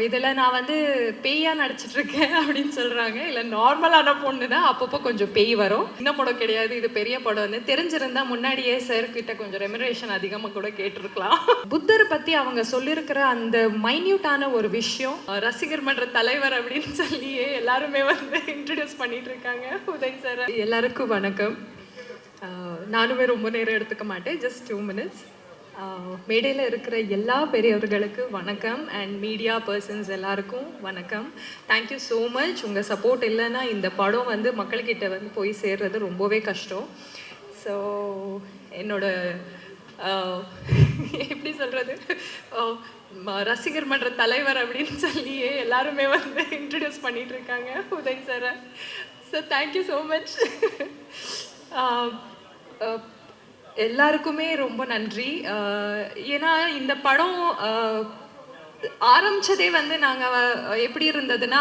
இதில் நான் வந்து பேயாக நடிச்சிட்ருக்கேன் அப்படின்னு சொல்கிறாங்க. இல்லை நார்மலான பொண்ணு தான், அப்பப்போ கொஞ்சம் பேய் வரும். சின்ன படம் கிடையாது, இது பெரிய படம்னு தெரிஞ்சிருந்தா முன்னாடியே சார் கிட்ட கொஞ்சம் ரெமுனரேஷன் அதிகமாக கூட கேட்டிருக்கலாம். புத்தரை பற்றி அவங்க சொல்லியிருக்கிற அந்த மைன்யூட்டான ஒரு விஷயம், ரசிகர் மன்ற தலைவர் அப்படின்னு சொல்லியே எல்லாருமே வந்து இன்ட்ரடியூஸ் பண்ணிட்டு இருக்காங்க. உதய் சார். எல்லாருக்கும் வணக்கம். நானுமே ரொம்ப நேரம் எடுத்துக்க மாட்டேன், ஜஸ்ட் 2 minutes. மேடையில் இருக்கிற எல்லா பெரியவர்களுக்கு வணக்கம் அண்ட் மீடியா பர்சன்ஸ் எல்லாருக்கும் வணக்கம். Thank you so much. உங்கள் சப்போர்ட் இல்லைன்னா இந்த படம் வந்து மக்கள்கிட்ட வந்து போய் சேர்றது ரொம்பவே கஷ்டம். ஸோ என்னோட எப்படி சொல்கிறது, ரசிகர் மன்ற தலைவர் அப்படின்னு சொல்லியே எல்லாருமே வந்து இன்ட்ரடியூஸ் பண்ணிட்டு இருக்காங்க உதய் சாரை. So thank you so much. எல்லாருக்குமே ரொம்ப நன்றி. ஏன்னா இந்த படம் ஆரம்பித்ததே வந்து நாங்கள் எப்படி இருந்ததுன்னா,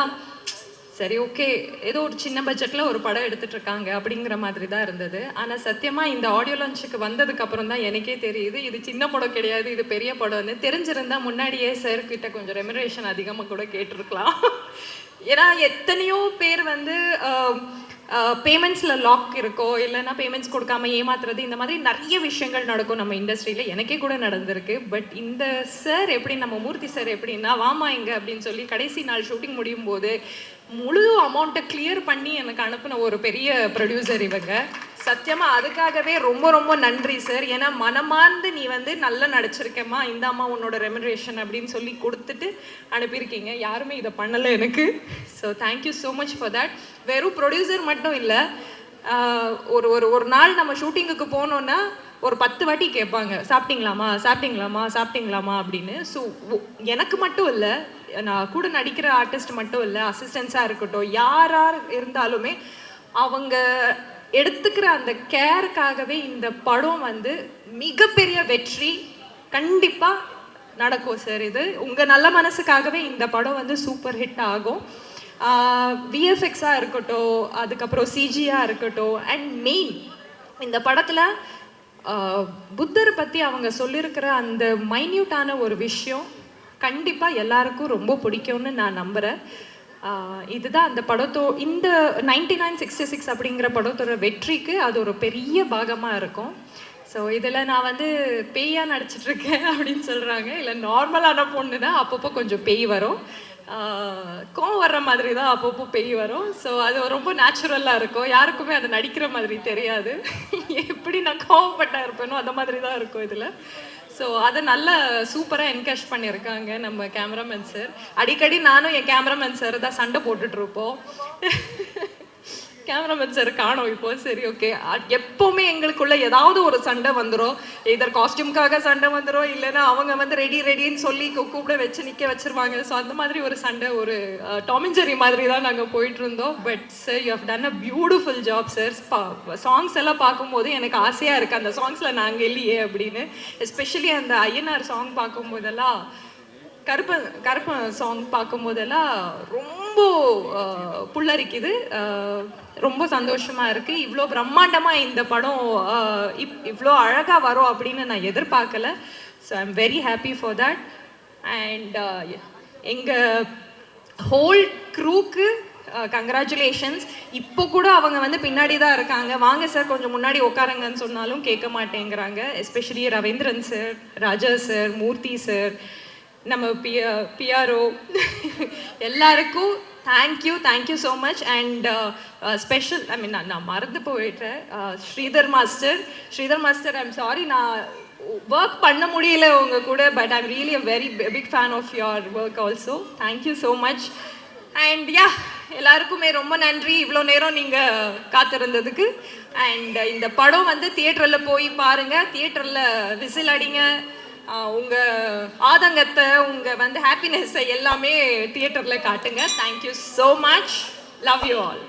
சரி ஓகே ஏதோ ஒரு சின்ன பட்ஜெட்டில் ஒரு படம் எடுத்துகிட்ருக்காங்க அப்படிங்கிற மாதிரி தான் இருந்தது. ஆனால் சத்தியமாக இந்த ஆடியோ லான்ச்சுக்கு வந்ததுக்கப்புறம் தான் எனக்கே தெரியுது இது சின்ன படம் கிடையாது, இது பெரிய படம்னு. தெரிஞ்சிருந்தால் முன்னாடியே சார் கிட்ட கொஞ்சம் ரெமுனரேஷன் அதிகமாக கூட கேட்டிருக்கலாம். ஏன்னா எத்தனையோ பேர் வந்து பேமெண்ட்ஸில் லாக் இருக்கோ, இல்லைன்னா பேமெண்ட்ஸ் கொடுக்காம ஏமாத்துறது, இந்த மாதிரி நிறைய விஷயங்கள் நடக்கும் நம்ம இண்டஸ்ட்ரியில். எனக்கே கூட நடந்திருக்கு. பட் இந்த சார் எப்படி, நம்ம மூர்த்தி சார் எப்படின்னா, வாமா இங்க அப்படின்னு சொல்லி கடைசி நாள் ஷூட்டிங் முடியும் போது முழு அமௌண்ட்டை கிளியர் பண்ணி எனக்கு அனுப்பின ஒரு பெரிய ப்ரொடியூசர் இவங்க. சத்தியமாக அதுக்காகவே ரொம்ப ரொம்ப நன்றி சார். ஏன்னா மனமார்ந்து நீ வந்து நல்லா நடிச்சிருக்கேம்மா, இந்த அம்மா உன்னோட ரெமுனரேஷன் அப்படின்னு சொல்லி கொடுத்துட்டு அனுப்பியிருக்கீங்க. யாருமே இதை பண்ணலை எனக்கு. So thank you so much for that. வெறும் ப்ரொடியூசர் மட்டும் இல்லை, ஒரு ஒரு ஒரு நாள் நம்ம ஷூட்டிங்குக்கு போனோன்னா ஒரு 10 வாட்டி கேட்பாங்க, சாப்பிட்டீங்களாமா சாப்பிட்டீங்களாமா சாப்பிட்டீங்களாமா அப்படின்னு. ஸோ எனக்கு மட்டும் இல்லை, நான் கூட நடிக்கிற ஆர்டிஸ்ட் மட்டும் இல்லை, அசிஸ்டன்ஸாக இருக்கட்டும், யாரார் இருந்தாலுமே அவங்க எடுத்துக்கிற அந்த கேருக்காகவே இந்த படம் வந்து மிகப்பெரிய வெற்றி கண்டிப்பாக நடக்கும் சார். இது உங்கள் நல்ல மனசுக்காகவே இந்த படம் வந்து சூப்பர் ஹிட் ஆகும். விஎஃப்எக்ஸாக இருக்கட்டும், அதுக்கப்புறம் சிஜியாக இருக்கட்டும், அண்ட் மெயின் இந்த படத்தில் புத்தரை பற்றி அவங்க சொல்லியிருக்கிற அந்த மைன்யூட்டான ஒரு விஷயம் கண்டிப்பாக எல்லாருக்கும் ரொம்ப பிடிக்கும்னு நான் நம்புகிறேன். இதுதான் அந்த இந்த 9966 அப்படிங்கிற படத்தோட வெற்றிக்கு அது ஒரு பெரிய பாகமாக இருக்கும். ஸோ இதில் நான் வந்து பேயாக நடிச்சிட்ருக்கேன் அப்படின்னு சொல்கிறாங்க. இல்லை நார்மலான பொண்ணு தான், அப்பப்போ கொஞ்சம் பேய் வரும், கோவம் வர்ற மாதிரி தான் அப்பப்போ பேய் வரும். ஸோ அது ரொம்ப நேச்சுரலாக இருக்கும், யாருக்குமே அது நடிக்கிற மாதிரி தெரியாது. எப்படி நான் கோவப்பட்டா இருப்பேனோ அந்த மாதிரி தான் இருக்கும் இதில். ஸோ அதை நல்லா சூப்பராக என்கேஷ் பண்ணியிருக்காங்க நம்ம கேமராமேன் சார். அடிக்கடி நானும் என் கேமராமேன் சார் தான் சண்டை போட்டுட்ருப்போம். கேமராமேன் சார் காணோம் இப்போ. சரி ஓகே, எப்போவுமே எங்களுக்குள்ள ஏதாவது ஒரு சண்டை வந்துடும். இதர் காஸ்டியூம்காக சண்டை வந்துடும், இல்லைன்னா அவங்க வந்து ரெடின்னு சொல்லி கூப்பிட வச்சு நிற்க வச்சுருவாங்க. ஸோ அந்த மாதிரி ஒரு சண்டை, ஒரு டாம் அண்ட் ஜெர்ரி மாதிரி தான் நாங்கள் போயிட்டு இருந்தோம். But sir you have done a beautiful job sir. Songs எல்லாம் பார்க்கும்போது எனக்கு ஆசையாக இருக்குது அந்த சாங்ஸில் நாங்கள் இல்லையே அப்படின்னு. எஸ்பெஷலி அந்த ஐயனார் சாங் பார்க்கும்போதெல்லாம், கருப்பன் சாங் பார்க்கும்போதெல்லாம் ரொம்ப புல்லரிக்குது. ரொம்ப சந்தோஷமாக இருக்குது. இவ்வளோ பிரம்மாண்டமாக இந்த படம் இவ்வளோ அழகாக வரும் அப்படின்னு நான் எதிர்பார்க்கல. So I am very happy for that. And எங்கள் ஹோல் க்ரூக்கு கங்க்ராச்சுலேஷன்ஸ். இப்போ கூட அவங்க வந்து பின்னாடி தான் இருக்காங்க, வாங்க சார் கொஞ்சம் முன்னாடி உட்காருங்கன்னு சொன்னாலும் கேட்க மாட்டேங்கிறாங்க. Especially Ravindran sir, Raja sir, Murthy sir, நம்ம பிஆர்ஓ எல்லாருக்கும் thank you so much. And special, I mean நான் மறந்து போயிட்டேன், ஸ்ரீதர் மாஸ்டர் ஐம் சாரி, நான் ஒர்க் பண்ண முடியல உங்க கூட. But I'm really a very big fan of your work also. Thank you so much. And எல்லாருக்குமே ரொம்ப நன்றி இவ்வளோ நேரம் நீங்கள் காத்திருந்ததுக்கு. அண்ட் இந்த படம் வந்து தியேட்டரில் போய் பாருங்கள், தியேட்டரில் விசில் அடிங்க, உங்கள் ஆதங்கத்தை, உங்கள் வந்து ஹாப்பினஸ்ஸை எல்லாமே தியேட்டரில் காட்டுங்க. Thank you so much. Love you all.